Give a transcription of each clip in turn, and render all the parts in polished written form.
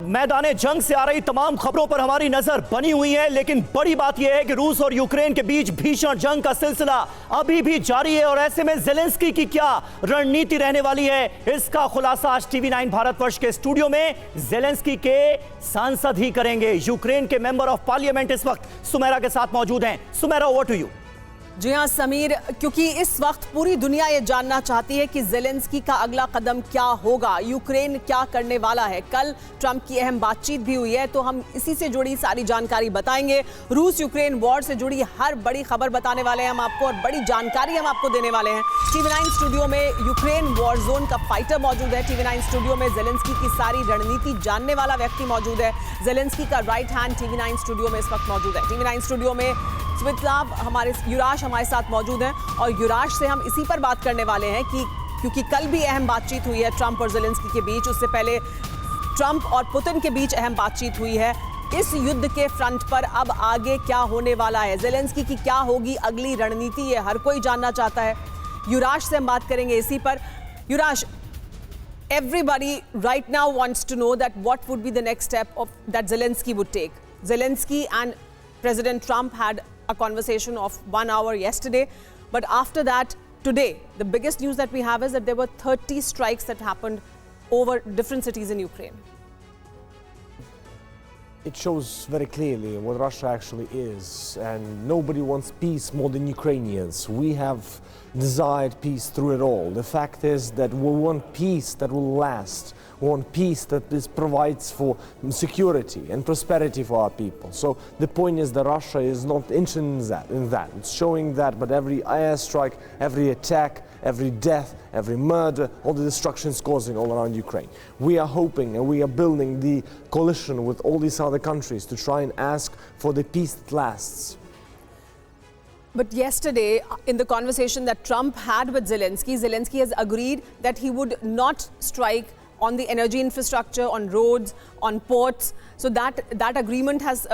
मैदाने जंग से आ रही तमाम खबरों पर हमारी नजर बनी हुई है, लेकिन बड़ी बात यह है कि रूस और यूक्रेन के बीच भीषण जंग का सिलसिला अभी भी जारी है और ऐसे में ज़ेलेंस्की की क्या रणनीति रहने वाली है, इसका खुलासा आज टीवी 9 भारतवर्ष के स्टूडियो में ज़ेलेंस्की के सांसद ही करेंगे। यूक्रेन के मेंबर ऑफ पार्लियामेंट इस वक्त सुमेरा के साथ मौजूद हैं। Sumera, over to you. जी हाँ समीर, क्योंकि इस वक्त पूरी दुनिया ये जानना चाहती है कि ज़ेलेंस्की का अगला कदम क्या होगा, यूक्रेन क्या करने वाला है। कल ट्रंप की अहम बातचीत भी हुई है, तो हम इसी से जुड़ी सारी जानकारी बताएंगे। रूस यूक्रेन वॉर से जुड़ी हर बड़ी खबर बताने वाले हैं हम आपको और बड़ी जानकारी हम आपको देने वाले हैं। टीवी 9 स्टूडियो में यूक्रेन वॉर जोन का फाइटर मौजूद है। टीवी 9 स्टूडियो में ज़ेलेंस्की की सारी रणनीति जानने वाला व्यक्ति मौजूद है। ज़ेलेंस्की का राइट हैंड टीवी 9 स्टूडियो में इस वक्त मौजूद है। टीवी 9 स्टूडियो में स्वितलाव युराश हमारे साथ मौजूद हैं और युराश से हम इसी पर बात करने वाले हैं कि क्योंकि कल भी अहम बातचीत हुई है ट्रंप और ज़ेलेंस्की के बीच, उससे पहले ट्रंप और पुतिन के बीच अहम बातचीत हुई है। इस युद्ध के फ्रंट पर अब आगे क्या होने वाला है, ज़ेलेंस्की की क्या होगी अगली रणनीति, ये हर कोई जानना चाहता है। युराश से हम बात करेंगे इसी पर। युराश, everybody right now wants to know that what would be the next step that Zelensky would take. Zelensky and President Trump had a conversation of 1 hour yesterday, but after that, today, the biggest news that we have is that there were 30 strikes that happened over different cities in Ukraine. It shows very clearly what Russia actually is, and nobody wants peace more than Ukrainians. We have desired peace through it all. The fact is that we want peace that will last. We want peace that provides for security and prosperity for our people. So the point is that Russia is not interested in that. It's showing that, but every airstrike, every attack, every death, every murder, all the destruction it's causing all around Ukraine. We are hoping and we are building the coalition with all these other countries to try and ask for the peace that lasts. But yesterday, in the conversation that Trump had with Zelensky, Zelensky has agreed that he would not strike on the energy infrastructure, on roads, on ports. So that agreement has,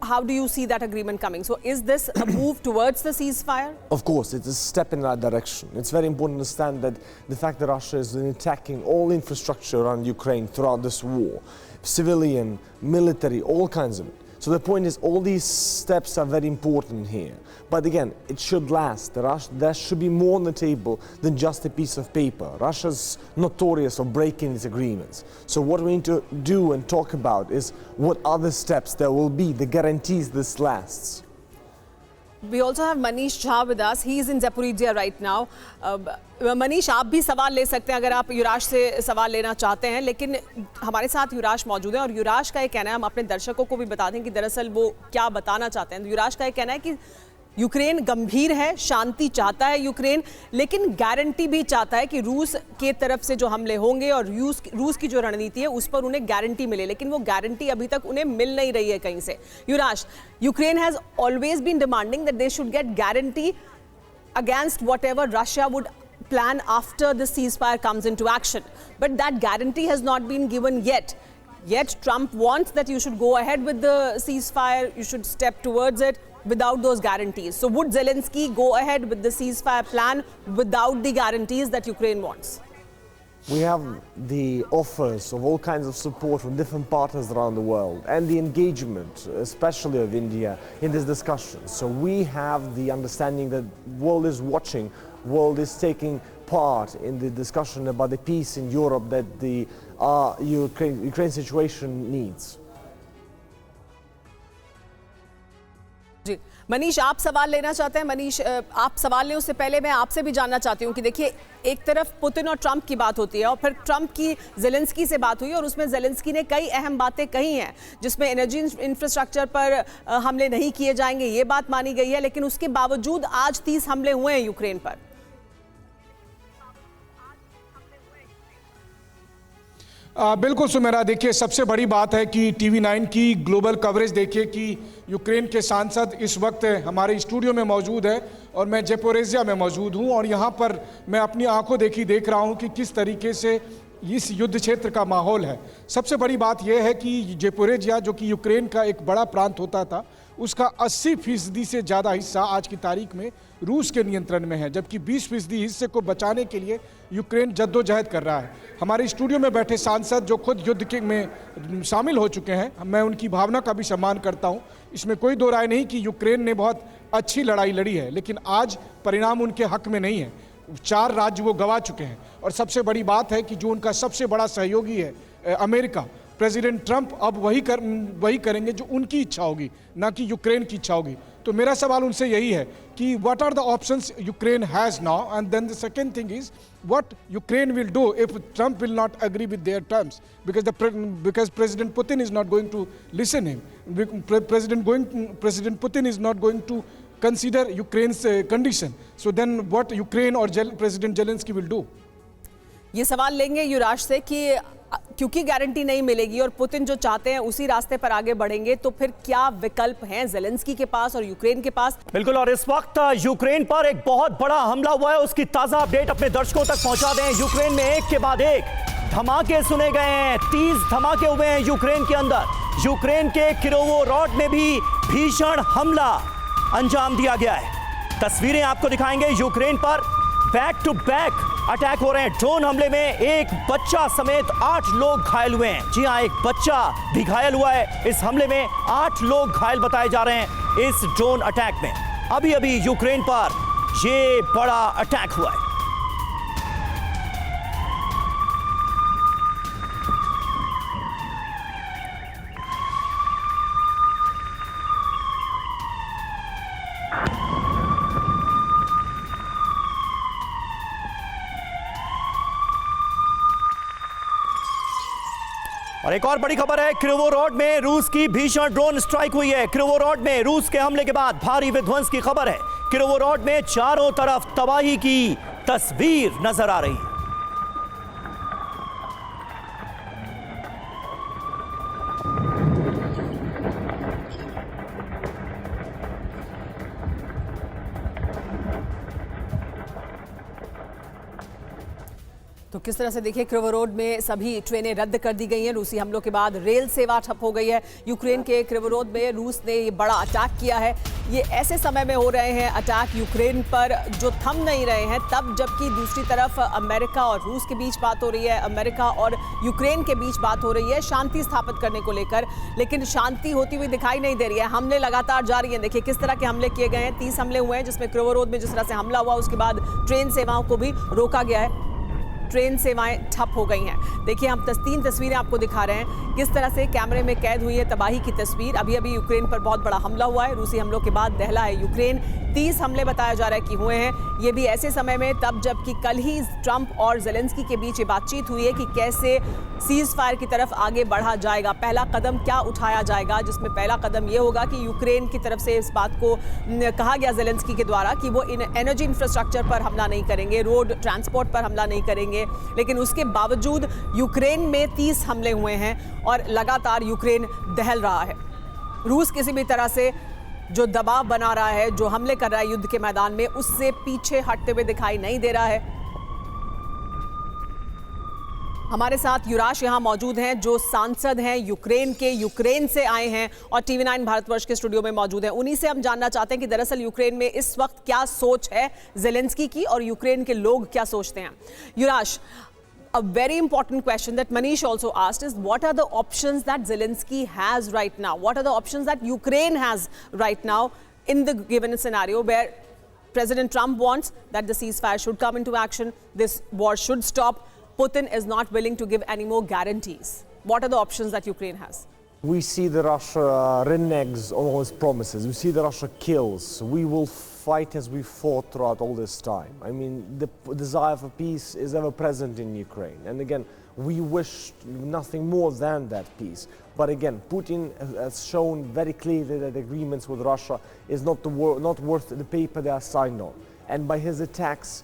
how do you see that agreement coming? So is this a move towards the ceasefire? Of course, it's a step in that direction. It's very important to understand that the fact that Russia is attacking all infrastructure around Ukraine throughout this war, civilian, military, all kinds of it. So the point is, all these steps are very important here. But again, it should last. There should be more on the table than just a piece of paper. Russia's notorious for breaking these agreements. So what we need to do and talk about is what other steps there will be that guarantees this lasts. We also have Manish Jha with us. He is in Zaporizhzhia right now. Manish, आप भी सवाल ले सकते हैं अगर आप युराश से सवाल लेना चाहते हैं, लेकिन हमारे साथ युराश मौजूद है और युराश का ये कहना है, हम अपने दर्शकों को भी बता दें कि दरअसल वो क्या बताना चाहते हैं। तो युराश का ये कहना है कि यूक्रेन गंभीर है, शांति चाहता है यूक्रेन, लेकिन गारंटी भी चाहता है कि रूस के तरफ से जो हमले होंगे और रूस की जो रणनीति है उस पर उन्हें गारंटी मिले, लेकिन वो गारंटी अभी तक उन्हें मिल नहीं रही है कहीं से। युराश, Ukraine has always been demanding that they should get guarantee against whatever Russia would plan after the ceasefire comes into action. But that guarantee has not been given yet. Yet Trump wants that you should go ahead with the ceasefire, you should step towards it without those guarantees. So would Zelensky go ahead with the ceasefire plan without the guarantees that Ukraine wants? We have the offers of all kinds of support from different partners around the world and the engagement, especially of India, in this discussion. So we have the understanding that the world is watching, world is taking part in the discussion about the peace in Europe that the Ukraine situation needs. जी मनीष, आप सवाल लेना चाहते हैं? मनीष, आप सवाल लें उससे पहले मैं आपसे भी जानना चाहती हूँ कि देखिए, एक तरफ पुतिन और ट्रंप की बात होती है और फिर ट्रंप की ज़ेलेंस्की से बात हुई और उसमें ज़ेलेंस्की ने कई अहम बातें कही हैं, जिसमें एनर्जी इंफ्रास्ट्रक्चर पर हमले नहीं किए जाएंगे, ये बात मानी गई है, लेकिन उसके बावजूद आज 30 हमले हुए हैं यूक्रेन पर। बिल्कुल सुमेरा, देखिए सबसे बड़ी बात है कि टीवी 9 की ग्लोबल कवरेज देखिए कि यूक्रेन के सांसद इस वक्त हमारे स्टूडियो में मौजूद है और मैं ज़ेपोरिज़्ज़िया में मौजूद हूं और यहां पर मैं अपनी आंखों देखी देख रहा हूं कि किस तरीके से इस युद्ध क्षेत्र का माहौल है। सबसे बड़ी बात यह है कि ज़ेपोरिज़्ज़िया जो कि यूक्रेन का एक बड़ा प्रांत होता था, उसका 80% से ज़्यादा हिस्सा आज की तारीख में रूस के नियंत्रण में है, जबकि 20% हिस्से को बचाने के लिए यूक्रेन जद्दोजहद कर रहा है। हमारे स्टूडियो में बैठे सांसद जो खुद युद्ध के में शामिल हो चुके हैं, मैं उनकी भावना का भी सम्मान करता हूं। इसमें कोई दो राय नहीं कि यूक्रेन ने बहुत अच्छी लड़ाई लड़ी है, लेकिन आज परिणाम उनके हक में नहीं है। 4 राज्य वो गंवा चुके हैं और सबसे बड़ी बात है कि जो उनका सबसे बड़ा सहयोगी है अमेरिका, प्रेसिडेंट ट्रंप अब वही करेंगे जो उनकी इच्छा होगी, ना कि यूक्रेन की इच्छा होगी। तो मेरा सवाल उनसे यही है कि what are the options Ukraine has now, and then the second thing is what Ukraine will do if Trump will not agree with their terms, because President Putin is not going to listen him. President Putin is not going to consider Ukraine's condition. So then what Ukraine or President Zelensky will do? ये सवाल लेंगे युवराज से कि क्योंकि guarantee नहीं मिलेगी और Putin जो चाहते हैं उसी रास्ते पर आगे बढ़ेंगे, तो फिर क्या विकल्प हैं जेलेंस्की के पास और यूक्रेन के पास? बिल्कुल, और इस वक्त यूक्रेन पर एक बहुत बड़ा हमला हुआ है, उसकी ताजा अपडेट अपने दर्शकों तक पहुंचा दें। यूक्रेन में एक के बाद एक धमाके सुने गए हैं, 30 धमाके हुए हैं यूक्रेन के अंदर। यूक्रेन के किरोवोरोड में भी भीषण हमला अंजाम दिया गया है। तस्वीरें आपको दिखाएंगे। यूक्रेन पर बैक टू बैक अटैक हो रहे हैं। ड्रोन हमले में एक बच्चा समेत 8 लोग घायल हुए हैं। जी हां, एक बच्चा भी घायल हुआ है। इस हमले में 8 लोग घायल बताए जा रहे हैं इस ड्रोन अटैक में। अभी अभी यूक्रेन पर ये बड़ा अटैक हुआ है। और एक और बड़ी खबर है, किरोवोरोड में रूस की भीषण ड्रोन स्ट्राइक हुई है। किरोवोरोड में रूस के हमले के बाद भारी विध्वंस की खबर है। किरोवोरोड में चारों तरफ तबाही की तस्वीर नजर आ रही है। तो किस तरह से देखिए, किरोवोरोड में सभी ट्रेनें रद्द कर दी गई हैं। रूसी हमलों के बाद रेल सेवा ठप हो गई है। यूक्रेन के किरोवोरोड में रूस ने ये बड़ा अटैक किया है। ये ऐसे समय में हो रहे हैं अटैक यूक्रेन पर जो थम नहीं रहे हैं, तब जबकि दूसरी तरफ अमेरिका और रूस के बीच बात हो रही है, अमेरिका और यूक्रेन के बीच बात हो रही है शांति स्थापित करने को लेकर, लेकिन शांति होती हुई दिखाई नहीं दे रही है। हमले लगातार जारी हैं। देखिए किस तरह के हमले किए गए हैं। 30 हमले हुए हैं, जिसमें किरोवोरोड में जिस तरह से हमला हुआ उसके बाद ट्रेन सेवाओं को भी रोका गया है। ट्रेन सेवाएं ठप हो गई हैं। देखिए हम 3 तस्वीरें आपको दिखा रहे हैं, किस तरह से कैमरे में कैद हुई है तबाही की तस्वीर। अभी अभी यूक्रेन पर बहुत बड़ा हमला हुआ है। रूसी हमलों के बाद दहला है यूक्रेन। 30 हमले बताया जा रहा है कि हुए हैं। ये भी ऐसे समय में तब जबकि कल ही ट्रंप और जेलेंस्की के बीच ये बातचीत हुई है कि कैसे सीज फायर की तरफ आगे बढ़ा जाएगा, पहला कदम क्या उठाया जाएगा, जिसमें पहला कदम ये होगा कि यूक्रेन की तरफ से इस बात को कहा गया जेलेंस्की के द्वारा कि वो एनर्जी इंफ्रास्ट्रक्चर पर हमला नहीं करेंगे, रोड ट्रांसपोर्ट पर हमला नहीं करेंगे। लेकिन उसके बावजूद यूक्रेन में 30 हमले हुए हैं और लगातार यूक्रेन दहल रहा है। रूस किसी भी तरह से जो दबाव बना रहा है, जो हमले कर रहा है युद्ध के मैदान में, उससे पीछे हटते हुए दिखाई नहीं दे रहा है। हमारे साथ युवराज यहाँ मौजूद हैं, जो सांसद हैं यूक्रेन के, यूक्रेन से आए हैं और TV9 भारतवर्ष के स्टूडियो में मौजूद हैं। उन्हीं से हम जानना चाहते हैं कि दरअसल यूक्रेन में इस वक्त क्या सोच है जेलेंस्की की और यूक्रेन के लोग क्या सोचते हैं। युवराज, a very important question that Manish also asked is, what are the options that Zelensky has right now? What are the options that Ukraine has right now in the given scenario where President Trump wants that the ceasefire should come into action, this war should stop, Putin is not willing to give any more guarantees. What are the options that Ukraine has? We see that Russia reneges on all its promises. We see that Russia kills. We will fight as we fought throughout all this time. I mean, the desire for peace is ever present in Ukraine. And again, we wish nothing more than that peace. But again, Putin has shown very clearly that agreements with Russia is not worth the paper they are signed on. And by his attacks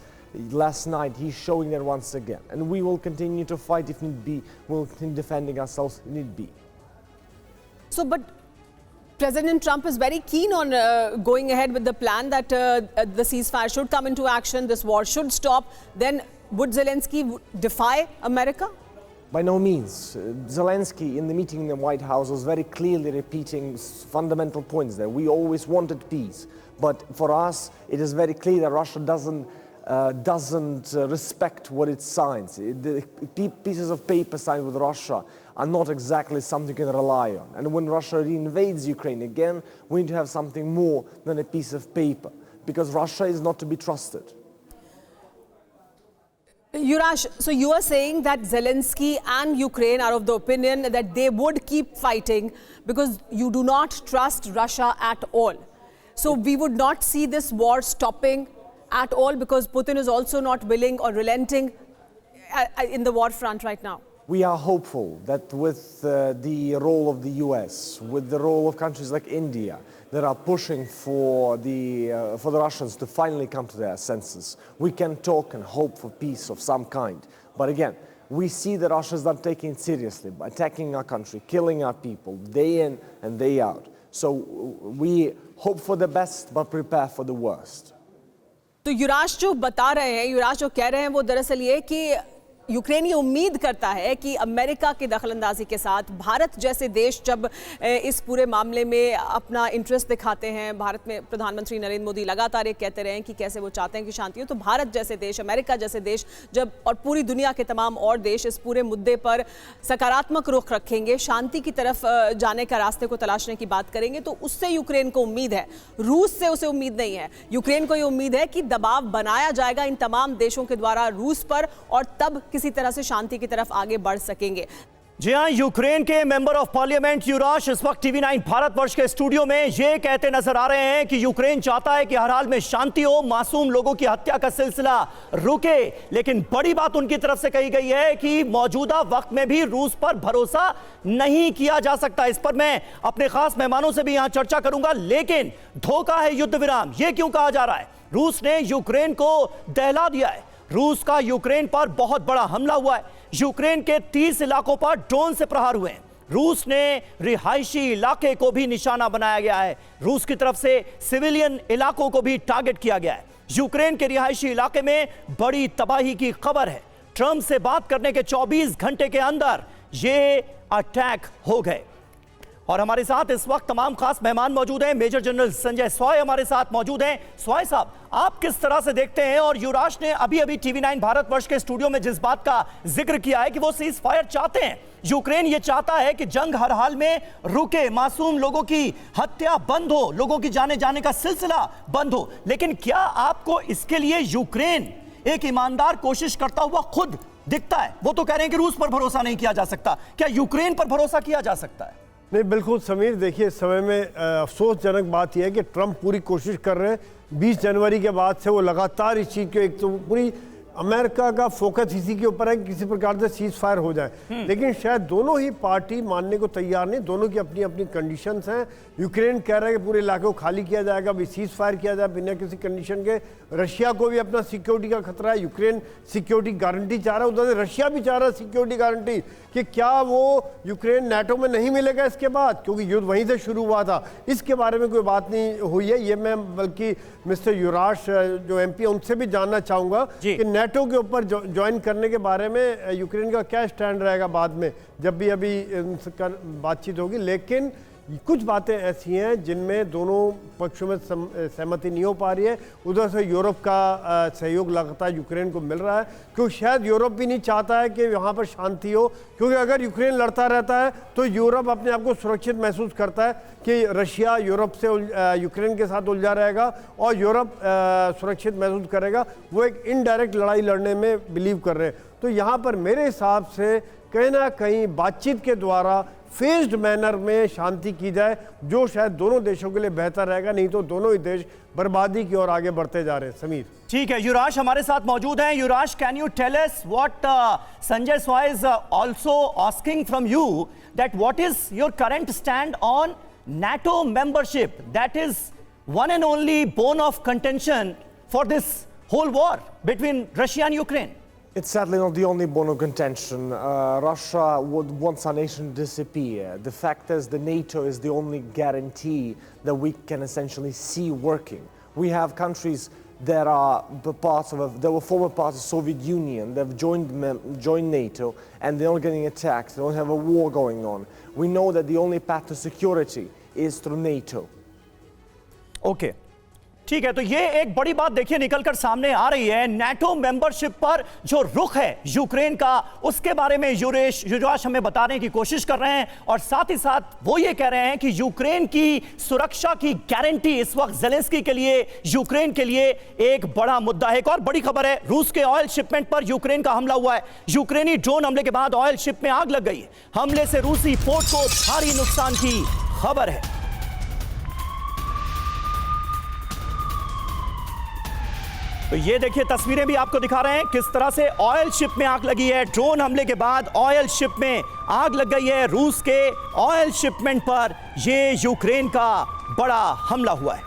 last night, he's showing that once again. And we will continue to fight if need be. We'll continue defending ourselves if need be. So, but President Trump is very keen on going ahead with the plan that the ceasefire should come into action, this war should stop. Then would Zelensky defy America? By no means. Zelensky, in the meeting in the White House, was very clearly repeating fundamental points there. We always wanted peace. But for us, it is very clear that Russia doesn't respect what it signs. The pieces of paper signed with Russia are not exactly something you can rely on. And when Russia reinvades Ukraine again, we need to have something more than a piece of paper, because Russia is not to be trusted. Yurash, so you are saying that Zelensky and Ukraine are of the opinion that they would keep fighting because you do not trust Russia at all. So we would not see this war stopping at all because Putin is also not willing or relenting in the war front right now. We are hopeful that with the role of the US, with the role of countries like India, that are pushing for the Russians to finally come to their senses, we can talk and hope for peace of some kind. But again, we see that Russia is not taking it seriously by attacking our country, killing our people day in and day out. So we hope for the best but prepare for the worst. तो युवराज जो बता रहे हैं, युवराज जो कह रहे हैं वो दरअसल ये कि यूक्रेन ये उम्मीद करता है कि अमेरिका की दखलंदाजी के साथ भारत जैसे देश जब इस पूरे मामले में अपना इंटरेस्ट दिखाते हैं, भारत में प्रधानमंत्री नरेंद्र मोदी लगातार ये कहते रहे हैं कि कैसे वो चाहते हैं कि शांति हो, तो भारत जैसे देश, अमेरिका जैसे देश जब और पूरी दुनिया के तमाम और देश इस पूरे मुद्दे पर सकारात्मक रुख रखेंगे, शांति की तरफ जाने का रास्ते को तलाशने की बात करेंगे, तो उससे यूक्रेन को उम्मीद है। रूस से उसे उम्मीद नहीं है। यूक्रेन को ये उम्मीद है कि दबाव बनाया जाएगा इन तमाम देशों के द्वारा रूस पर और तब किसी तरह से शांति की तरफ आगे बढ़ सकेंगे। जी हां, यूक्रेन के मेंबर ऑफ पार्लियामेंट युराश इस वक्त टीवी 9 भारतवर्ष के स्टूडियो में ये कहते नजर आ रहे हैं कि यूक्रेन चाहता है कि हर हाल में शांति हो, मासूम लोगों की हत्या का सिलसिला रुके, लेकिन बड़ी बात उनकी तरफ से कही गई है कि मौजूदा वक्त में भी रूस पर भरोसा नहीं किया जा सकता। इस पर मैं अपने खास मेहमानों से भी यहां चर्चा करूंगा, लेकिन धोखा है युद्ध विराम, यह क्यों कहा जा रहा है? रूस ने यूक्रेन को दहला दिया है। रूस का यूक्रेन पर बहुत बड़ा हमला हुआ है। यूक्रेन के 30 इलाकों पर ड्रोन से प्रहार हुए हैं। रूस ने रिहायशी इलाके को भी निशाना बनाया गया है। रूस की तरफ से सिविलियन इलाकों को भी टारगेट किया गया है। यूक्रेन के रिहायशी इलाके में बड़ी तबाही की खबर है। ट्रंप से बात करने के 24 घंटे के अंदर ये अटैक हो गए। और हमारे साथ इस वक्त तमाम खास मेहमान मौजूद हैं। मेजर जनरल संजय सॉय हमारे साथ मौजूद हैं। सॉय साहब, आप किस तरह से देखते हैं? और युवराज ने अभी अभी टीवी 9 भारतवर्ष के स्टूडियो में जिस बात का जिक्र किया है कि वो सीज फायर चाहते हैं, यूक्रेन ये चाहता है कि जंग हर हाल में रुके, मासूम लोगों की हत्या बंद हो, लोगों की जाने जाने का सिलसिला बंद हो, लेकिन क्या आपको इसके लिए यूक्रेन एक ईमानदार कोशिश करता हुआ खुद दिखता है? वो तो कह रहे हैं कि रूस पर भरोसा नहीं किया जा सकता, क्या यूक्रेन पर भरोसा किया जा सकता है? नहीं, बिल्कुल समीर, देखिए इस समय में अफसोसजनक बात यह है कि ट्रंप पूरी कोशिश कर रहे हैं। 20 जनवरी के बाद से वो लगातार इस चीज़ को, एक तो पूरी अमेरिका का फोकस इसी के ऊपर है कि किसी प्रकार से सीज फायर हो जाए, लेकिन शायद दोनों ही पार्टी मानने को तैयार नहीं। दोनों की अपनी अपनी कंडीशंस हैं। यूक्रेन कह रहा है कि पूरे इलाके को खाली किया जाएगा, भी सीज फायर किया जाए बिना किसी कंडीशन के। रशिया को भी अपना सिक्योरिटी का खतरा है। यूक्रेन सिक्योरिटी गारंटी चाह रहा है, उधर से रशिया भी चाह रहा है सिक्योरिटी गारंटी कि क्या वो यूक्रेन नाटो में नहीं मिलेगा इसके बाद, क्योंकि युद्ध वहीं से शुरू हुआ था। इसके बारे में कोई बात नहीं हुई है। ये मैं बल्कि मिस्टर युवराज जो MP है उनसे भी जानना चाहूँगा कि नाटो के ऊपर ज्वाइन करने के बारे में यूक्रेन का क्या स्टैंड रहेगा बाद में, जब भी अभी बातचीत होगी। लेकिन कुछ बातें ऐसी हैं जिनमें दोनों पक्षों में सहमति नहीं हो पा रही है। उधर से यूरोप का सहयोग लगातार यूक्रेन को मिल रहा है, क्योंकि शायद यूरोप भी नहीं चाहता है कि यहाँ पर शांति हो, क्योंकि अगर यूक्रेन लड़ता रहता है तो यूरोप अपने आप को सुरक्षित महसूस करता है कि रशिया यूरोप से यूक्रेन के साथ उलझा रहेगा और यूरोप सुरक्षित महसूस करेगा। वो एक इनडायरेक्ट लड़ाई लड़ने में बिलीव कर रहे हैं। तो यहाँ पर मेरे हिसाब से कहीं ना कहीं बातचीत के द्वारा फेज्ड मैनर में शांति की जाए, जो शायद दोनों देशों के लिए बेहतर रहेगा। नहीं तो दोनों ही देश बर्बादी की ओर आगे बढ़ते जा रहे हैं। समीर, ठीक है, युवराज हमारे साथ मौजूद हैं। Yuvraj, can you tell us what Sanjay सॉय is also asking from you, that what is your current stand on NATO membership? That is one and only bone of contention for this whole war between Russia and Ukraine. It's sadly not the only bone of contention. Russia wants our nation to disappear. The fact is the NATO is the only guarantee that we can essentially see working. We have countries that were former parts of the Soviet Union. They've joined NATO, and they're not getting attacked. They don't have a war going on. We know that the only path to security is through NATO. Okay ठीक है, तो ये एक बड़ी बात देखिए निकलकर सामने आ रही है। नाटो मेंबरशिप पर जो रुख है यूक्रेन का, उसके बारे में युवराज हमें बताने की कोशिश कर रहे हैं, और साथ ही साथ वो ये कह रहे हैं कि यूक्रेन की सुरक्षा की गारंटी इस वक्त ज़ेलेंस्की के लिए, यूक्रेन के लिए एक बड़ा मुद्दा है। एक और बड़ी खबर है, रूस के ऑयल शिपमेंट पर यूक्रेन का हमला हुआ है। यूक्रेनी ड्रोन हमले के बाद ऑयल शिप में आग लग गई है। हमले से रूसी पोर्ट को भारी नुकसान की खबर है। तो ये देखिए तस्वीरें भी आपको दिखा रहे हैं किस तरह से ऑयल शिप में आग लगी है। ड्रोन हमले के बाद ऑयल शिप में आग लग गई है। रूस के ऑयल शिपमेंट पर ये यूक्रेन का बड़ा हमला हुआ है।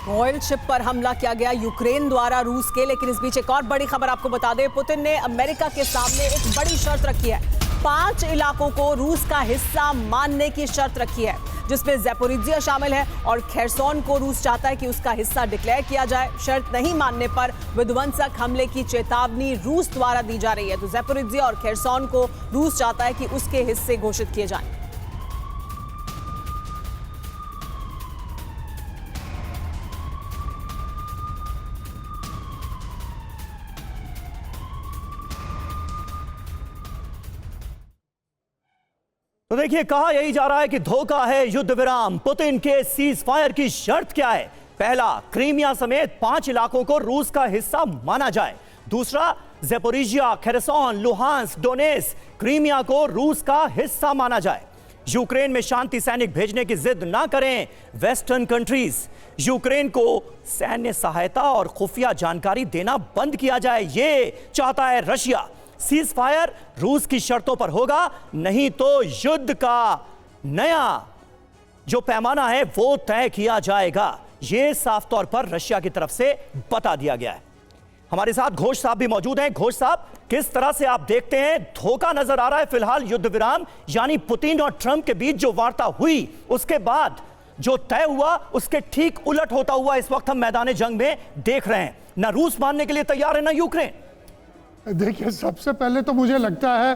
ऑयल शिप पर हमला किया गया यूक्रेन द्वारा रूस के। लेकिन इस बीच एक और बड़ी खबर आपको बता दें, पुतिन ने अमेरिका के सामने एक बड़ी शर्त रखी है। 5 इलाकों को रूस का हिस्सा मानने की शर्त रखी है, जिसमें ज़ैपोरिज़िया शामिल है, और खेरसोन को रूस चाहता है कि उसका हिस्सा डिक्लेयर किया जाए। शर्त नहीं मानने पर विध्वंसक हमले की चेतावनी रूस द्वारा दी जा रही है। तो ज़ैपोरिज़िया और खेरसोन को रूस चाहता है कि उसके हिस्से घोषित किए जाएं। तो देखिए कहा यही जा रहा है कि धोखा है युद्ध विराम। पुतिन के सीज फायर की शर्त क्या है? पहला, क्रीमिया समेत 5 इलाकों को रूस का हिस्सा माना जाए। दूसरा, ज़ैपोरिज़िया, खेरसोन, लुहांस्क, डोनेत्स्क, क्रीमिया को रूस का हिस्सा माना जाए। यूक्रेन में शांति सैनिक भेजने की जिद ना करें वेस्टर्न कंट्रीज। यूक्रेन को सैन्य सहायता और खुफिया जानकारी देना बंद किया जाए, ये चाहता है रशिया। सीज फायर रूस की शर्तों पर होगा, नहीं तो युद्ध का नया जो पैमाना है वो तय किया जाएगा। यह साफ तौर पर रशिया की तरफ से बता दिया गया है। हमारे साथ घोष साहब भी मौजूद हैं। घोष साहब, किस तरह से आप देखते हैं, धोखा नजर आ रहा है फिलहाल युद्ध विराम, यानी पुतिन और ट्रंप के बीच जो वार्ता हुई उसके बाद जो तय हुआ उसके ठीक उलट होता हुआ इस वक्त हम मैदान जंग में देख रहे हैं। ना रूस मानने के लिए तैयार है ना यूक्रेन। देखिए, सबसे पहले तो मुझे लगता है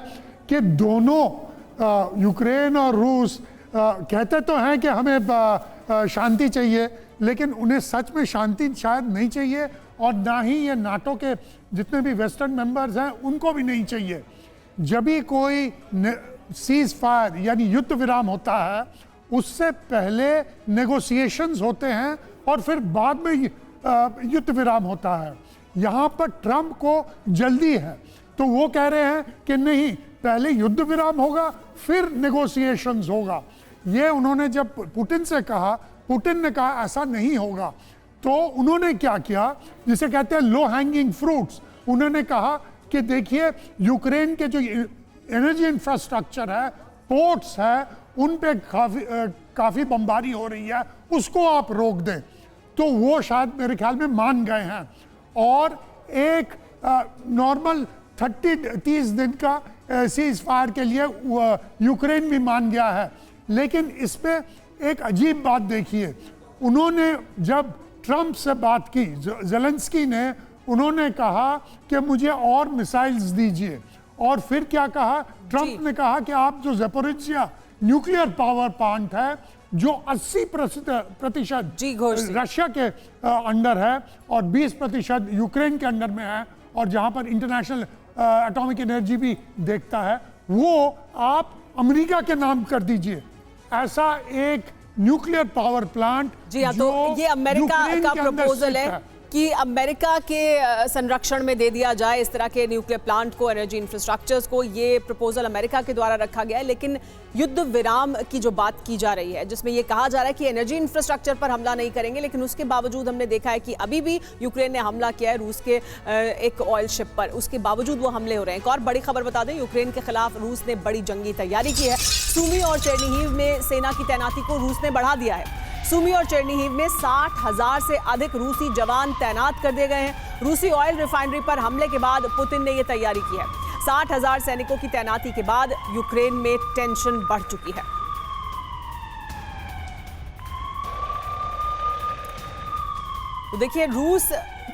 कि दोनों यूक्रेन और रूस कहते तो हैं कि हमें शांति चाहिए, लेकिन उन्हें सच में शांति शायद नहीं चाहिए, और ना ही ये नाटो के जितने भी वेस्टर्न मेंबर्स हैं उनको भी नहीं चाहिए। जब भी कोई सीज फायर यानी युद्ध विराम होता है, उससे पहले नेगोशिएशंस होते हैं और फिर बाद में युद्ध विराम होता है। यहाँ पर ट्रंप को जल्दी है, तो वो कह रहे हैं कि नहीं, पहले युद्ध विराम होगा फिर नेगोशिएशंस होगा। ये उन्होंने जब पुतिन से कहा, पुतिन ने कहा ऐसा नहीं होगा, तो उन्होंने क्या किया, जिसे कहते हैं लो हैंगिंग फ्रूट्स। उन्होंने कहा कि देखिए, यूक्रेन के जो एनर्जी इंफ्रास्ट्रक्चर है, पोर्ट्स है, उन पे काफ़ी बमबारी हो रही है, उसको आप रोक दें। तो वो शायद मेरे ख्याल में मान गए हैं, और एक नॉर्मल 30 दिन का सीज फायर के लिए यूक्रेन भी मान गया है। लेकिन इसमें एक अजीब बात देखिए, उन्होंने जब ट्रंप से बात की, ज़ेलेंस्की ने, उन्होंने कहा कि मुझे और मिसाइल्स दीजिए, और फिर क्या कहा, ट्रंप ने कहा कि आप जो ज़ैपोरिज़िया न्यूक्लियर पावर प्लांट है जो 80% रशिया के अंडर है और 20% यूक्रेन के अंडर में है, और जहां पर इंटरनेशनल एटॉमिक एनर्जी भी देखता है, वो आप अमेरिका के नाम कर दीजिए। ऐसा एक न्यूक्लियर पावर प्लांट, जी हाँ, तो ये अमेरिका का प्रपोजल है कि अमेरिका के संरक्षण में दे दिया जाए इस तरह के न्यूक्लियर प्लांट को, एनर्जी इंफ्रास्ट्रक्चर्स को। ये प्रपोजल अमेरिका के द्वारा रखा गया है। लेकिन युद्ध विराम की जो बात की जा रही है, जिसमें ये कहा जा रहा है कि एनर्जी इंफ्रास्ट्रक्चर पर हमला नहीं करेंगे, लेकिन उसके बावजूद हमने देखा है कि अभी भी यूक्रेन ने हमला किया है रूस के एक ऑयल शिप पर, उसके बावजूद वो हमले हो रहे हैं। एक और बड़ी खबर बता दें, यूक्रेन के खिलाफ रूस ने बड़ी जंगी तैयारी की है। सुमी और चेर्निहिव में सेना की तैनाती को रूस ने बढ़ा दिया है। सुमी और चेर्निहिव में 60,000 से अधिक रूसी जवान तैनात कर दिए गए हैं। रूसी ऑयल रिफाइनरी पर हमले के बाद पुतिन ने यह तैयारी की है। 60,000 सैनिकों की तैनाती के बाद यूक्रेन में टेंशन बढ़ चुकी है। तो देखिए रूस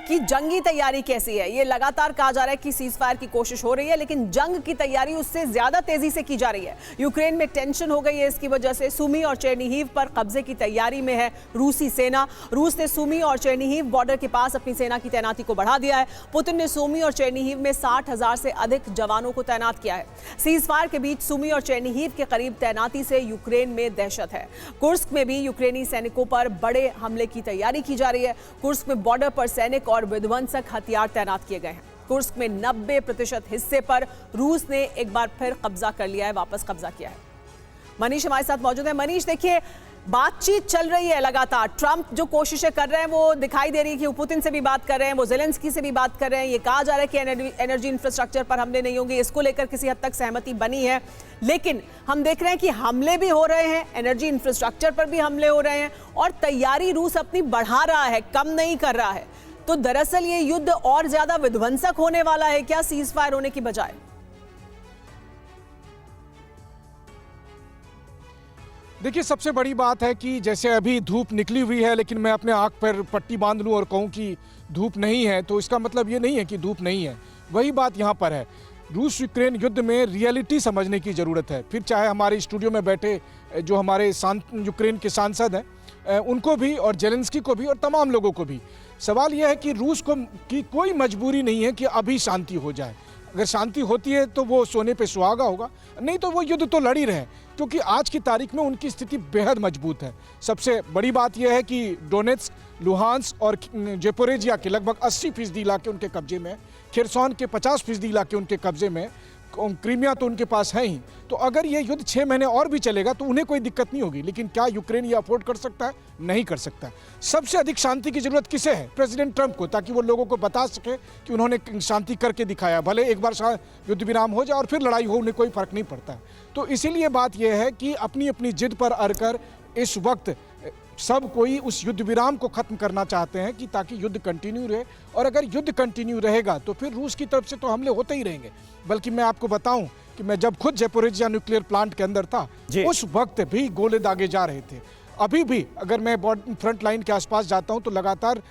की जंगी तैयारी कैसी है। ये लगातार कहा जा रहा है कि सीजफायर की कोशिश हो रही है, लेकिन जंग की तैयारी उससे ज्यादा तेजी से की जा रही है। यूक्रेन में टेंशन हो गई है, इसकी वजह से सुमी और चेर्निहिव पर कब्जे की तैयारी में है रूसी सेना। रूस ने सुमी और चेर्निहिव बॉर्डर के पास अपनी सेना की तैनाती को बढ़ा दिया है। पुतिन ने सुमी और चेर्निहिव में 60,000 से अधिक जवानों को तैनात किया है। सीजफायर के बीच सुमी और चेर्निहिव के करीब तैनाती से यूक्रेन में दहशत है। कुर्स्क में भी यूक्रेनी सैनिकों पर बड़े हमले की तैयारी की जा रही है। कुर्स्क में बॉर्डर पर सैनिक और विध्वंसक हथियार तैनात किए गए हैं। कुर्स्क में 90% हिस्से पर रूस ने एक बार फिर कब्जा कर लिया है, वापस कब्जा किया है। मनीष हमारे साथ मौजूद है। मनीष, देखिए बातचीत चल रही है लगातार। ट्रंप जो कोशिशें कर रहे हैं वो दिखाई दे रही है कि वो पुतिन से भी बात कर रहे हैं, वो जेलेंस्की से भी बात कर रहे हैं। ये कहा जा रहा है कि एनर्जी इंफ्रास्ट्रक्चर पर हमले नहीं होंगे, इसको लेकर किसी हद तक सहमति बनी है। लेकिन हम देख रहे हैं कि हमले भी हो रहे हैं, एनर्जी इंफ्रास्ट्रक्चर पर भी हमले हो रहे हैं और तैयारी रूस अपनी बढ़ा रहा है, कम नहीं कर रहा है। तो दरअसल ये युद्ध और ज्यादा विध्वंसक होने वाला है क्या सीज फायर होने की बजाय? देखिए सबसे बड़ी बात है कि जैसे अभी धूप निकली हुई है, लेकिन मैं अपने आंख पर पट्टी बांध लूं और कहूं कि धूप नहीं है, तो इसका मतलब ये नहीं है कि धूप नहीं है। वही बात यहां पर है। रूस यूक्रेन युद्ध में रियलिटी समझने की ज़रूरत है। फिर चाहे हमारे स्टूडियो में बैठे जो हमारे यूक्रेन के सांसद हैं उनको भी, और जेलेंस्की को भी, और तमाम लोगों को भी सवाल यह है कि रूस को की कोई मजबूरी नहीं है कि अभी शांति हो जाए। अगर शांति होती है तो वो सोने पे सुहागा होगा, नहीं तो वो युद्ध तो लड़ ही रहे, क्योंकि आज की तारीख में उनकी स्थिति बेहद मजबूत है। सबसे बड़ी बात यह है कि डोनेट्स्क, लुहांस्क और ज़ेपोरिजिया के लगभग 80% इलाके उनके कब्जे में, खेरसॉन के 50% इलाके उनके कब्जे में, क्रीमिया तो उनके पास है ही। तो अगर ये युद्ध 6 महीने और भी चलेगा तो उन्हें कोई दिक्कत नहीं होगी। लेकिन क्या यूक्रेन ये अफोर्ड कर सकता है? नहीं कर सकता। सबसे अधिक शांति की जरूरत किसे है? प्रेसिडेंट ट्रंप को, ताकि वो लोगों को बता सके कि उन्होंने शांति करके दिखाया। भले एक बार युद्ध विराम हो जाए और फिर लड़ाई हो, उन्हें कोई फर्क नहीं पड़ता। तो इसीलिए बात यह है कि अपनी अपनी जिद पर अड़कर इस वक्त सब कोई उस युद्ध विराम को खत्म करना चाहते हैं कि ताकि युद्ध कंटिन्यू रहे। और अगर युद्ध कंटिन्यू रहेगा तो फिर रूस की तरफ से तो हमले होते ही रहेंगे। बल्कि मैं आपको बताऊं कि मैं जब खुद ज़ेपोरिजिया न्यूक्लियर प्लांट के अंदर था, उस वक्त भी गोले दागे जा रहे थे। अभी भी अगर मैं फ्रंट लाइन के आसपास जाता हूं तो लगातार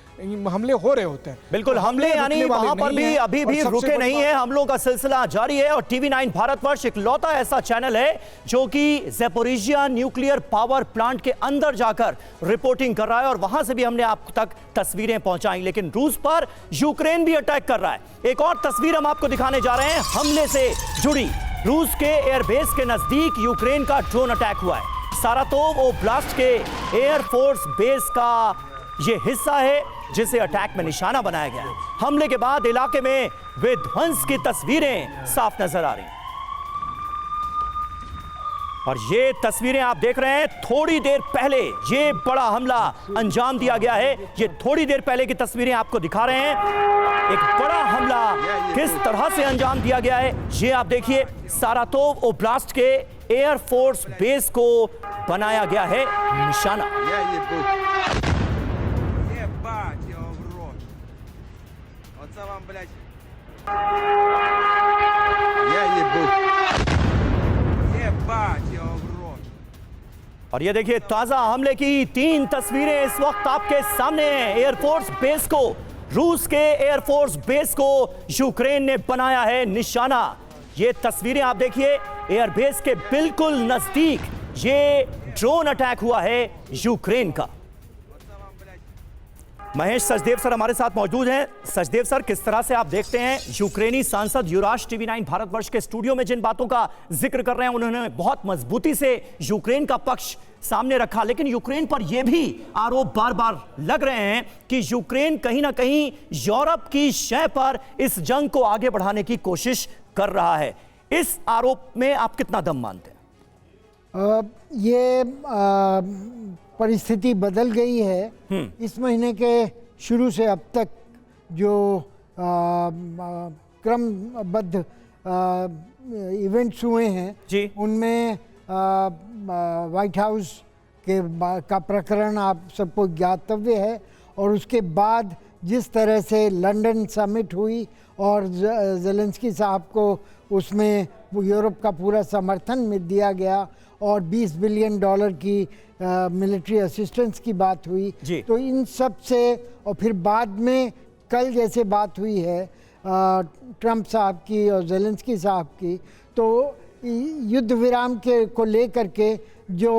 हमले हो रहे होते हैं। बिल्कुल, हमले यानी वहां पर भी अभी भी रुके नहीं है। हमलों का सिलसिला जारी है और टीवी 9 भारतवर्ष इकलौता ऐसा चैनल है जो कि ज़ेपोरिजिया न्यूक्लियर पावर प्लांट के अंदर जाकर रिपोर्टिंग कर रहा है और वहां से भी हमने आप तक तस्वीरें पहुंचाई। लेकिन रूस पर यूक्रेन भी अटैक कर रहा है। एक और तस्वीर हम आपको दिखाने जा रहे हैं हमले से जुड़ी। रूस के एयरबेस के नजदीक यूक्रेन का ड्रोन अटैक हुआ है। सारातोव ओब्लास्ट के एयरफोर्स बेस का यह हिस्सा है जिसे अटैक में निशाना बनाया गया है। हमले के बाद इलाके में विध्वंस की तस्वीरें साफ नजर आ रही हैं और ये तस्वीरें आप देख रहे हैं। थोड़ी देर पहले ये बड़ा हमला अंजाम दिया गया है। ये थोड़ी देर पहले की तस्वीरें आपको दिखा रहे हैं। एक बड़ा हमला किस तरह से अंजाम दिया गया है ये आप देखिए। सारातोव ओब्लास्ट के एयरफोर्स बेस को बनाया गया है निशाना। और ये देखिए ताजा हमले की 3 तस्वीरें इस वक्त आपके सामने हैं। एयरफोर्स बेस को, रूस के एयरफोर्स बेस को यूक्रेन ने बनाया है निशाना। ये तस्वीरें आप देखिए, एयरबेस के बिल्कुल नजदीक ये ड्रोन अटैक हुआ है यूक्रेन का। महेश सचदेव सर हमारे साथ मौजूद हैं। सचदेव सर, किस तरह से आप देखते हैं यूक्रेनी सांसद युवराज टीवी 9 भारतवर्ष के स्टूडियो में जिन बातों का जिक्र कर रहे हैं, उन्होंने बहुत मजबूती से यूक्रेन का पक्ष सामने रखा, लेकिन यूक्रेन पर यह भी आरोप बार बार लग रहे हैं कि यूक्रेन कहीं ना कहीं यूरोप की शय पर इस जंग को आगे बढ़ाने की कोशिश कर रहा है। इस आरोप में आप कितना दम मानते हैं? ये परिस्थिति बदल गई है। इस महीने के शुरू से अब तक जो क्रमबद्ध इवेंट्स हुए हैं उनमें व्हाइट हाउस का प्रकरण आप सबको ज्ञातव्य है, और उसके बाद जिस तरह से लंदन समिट हुई और ज़ेलेंस्की साहब को उसमें यूरोप का पूरा समर्थन में दिया गया और 20 बिलियन डॉलर की मिलिट्री असिस्टेंस की बात हुई, तो इन सब से और फिर बाद में कल जैसे बात हुई है ट्रंप साहब की और ज़ेलेंस्की साहब की, तो युद्ध विराम के को लेकर के जो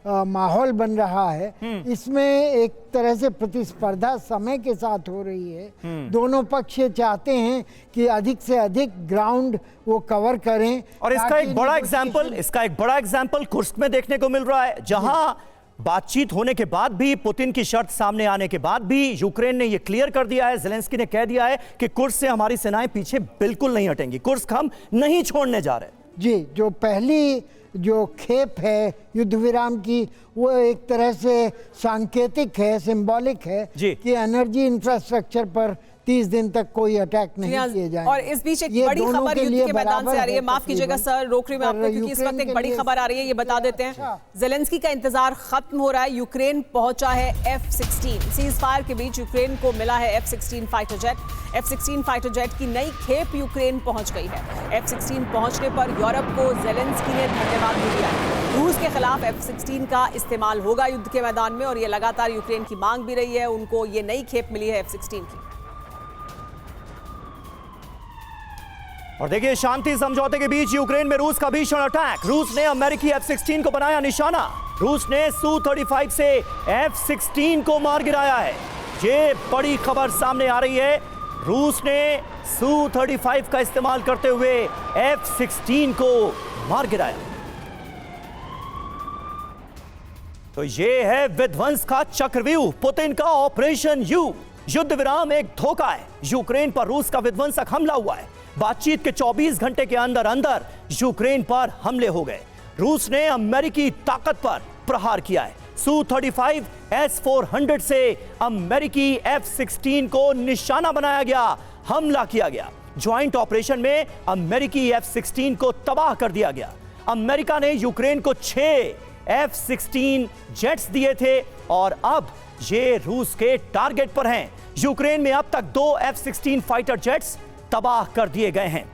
माहौल बन रहा है, इसमें एक तरह से प्रतिस्पर्धा समय के साथ हो रही है। दोनों पक्ष ये चाहते हैं कि अधिक से अधिक ग्राउंड वो कवर करें। और इसका एक बड़ा एग्जाम्पल कुर्स्क में देखने को मिल रहा है, जहां बातचीत होने के बाद भी, पुतिन की शर्त सामने आने के बाद भी यूक्रेन ने यह क्लियर कर दिया है, ज़ेलेंस्की ने कह दिया है कि कुर्स्क से हमारी सेनाएं पीछे बिल्कुल नहीं हटेंगी, कुर्स्क हम नहीं छोड़ने जा रहे। जी, जो पहली जो खेप है युद्ध विराम की, वो एक तरह से सांकेतिक है, सिंबॉलिक है कि एनर्जी इंफ्रास्ट्रक्चर पर 30 दिन तक कोई अटैक नहीं किए जाएंगे। और इस बीच एक बड़ी खबर युद्ध के मैदान से आ रही है, माफ कीजिएगा सर, रोक रही हूं मैं आपको क्योंकि इस वक्त एक बड़ी खबर आ रही है, ये बता देते हैं। ज़ेलेंस्की का इंतजार खत्म हो रहा है, यूक्रेन पहुंचा है F-16। सीज फायर के बीच यूक्रेन को मिला है F-16 fighter jet. F-16 fighter jet की नई खेप यूक्रेन पहुंच गई है। F-16 पहुंचने पर यूरोप को ज़ेलेंस्की ने धन्यवाद भी दिया है। रूस के खिलाफ F-16 का इस्तेमाल होगा युद्ध के मैदान में और ये लगातार यूक्रेन की मांग भी रही है, उनको ये नई खेप मिली है F-16 की। और देखिए, शांति समझौते के बीच यूक्रेन में रूस का भीषण अटैक। रूस ने अमेरिकी F-16 को बनाया निशाना। रूस ने Su-35 से F-16 को मार गिराया है। ये बड़ी खबर सामने आ रही है। रूस ने Su-35 का इस्तेमाल करते हुए F-16 को मार गिराया। तो ये है विध्वंस का चक्रव्यूह, पुतिन का ऑपरेशन यू। युद्ध विराम एक धोखा है। यूक्रेन पर रूस का विध्वंसक हमला हुआ है। बातचीत के 24 घंटे के अंदर अंदर यूक्रेन पर हमले हो गए। रूस ने अमेरिकी ताकत पर प्रहार किया है। Su-35 S-400 से अमेरिकी F-16 को निशाना बनाया गया, हमला किया गया। ज्वाइंट ऑपरेशन में अमेरिकी F-16 को तबाह कर दिया गया। अमेरिका ने यूक्रेन को 6 F-16 जेट्स दिए थे और अब ये रूस के टारगेट पर हैं। यूक्रेन में अब तक 2 F-16 फाइटर जेट्स तबाह कर दिए गए हैं।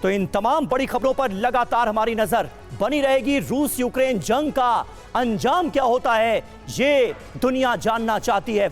तो इन तमाम बड़ी खबरों पर लगातार हमारी नजर बनी रहेगी। रूस यूक्रेन जंग का अंजाम क्या होता है, ये दुनिया जानना चाहती है।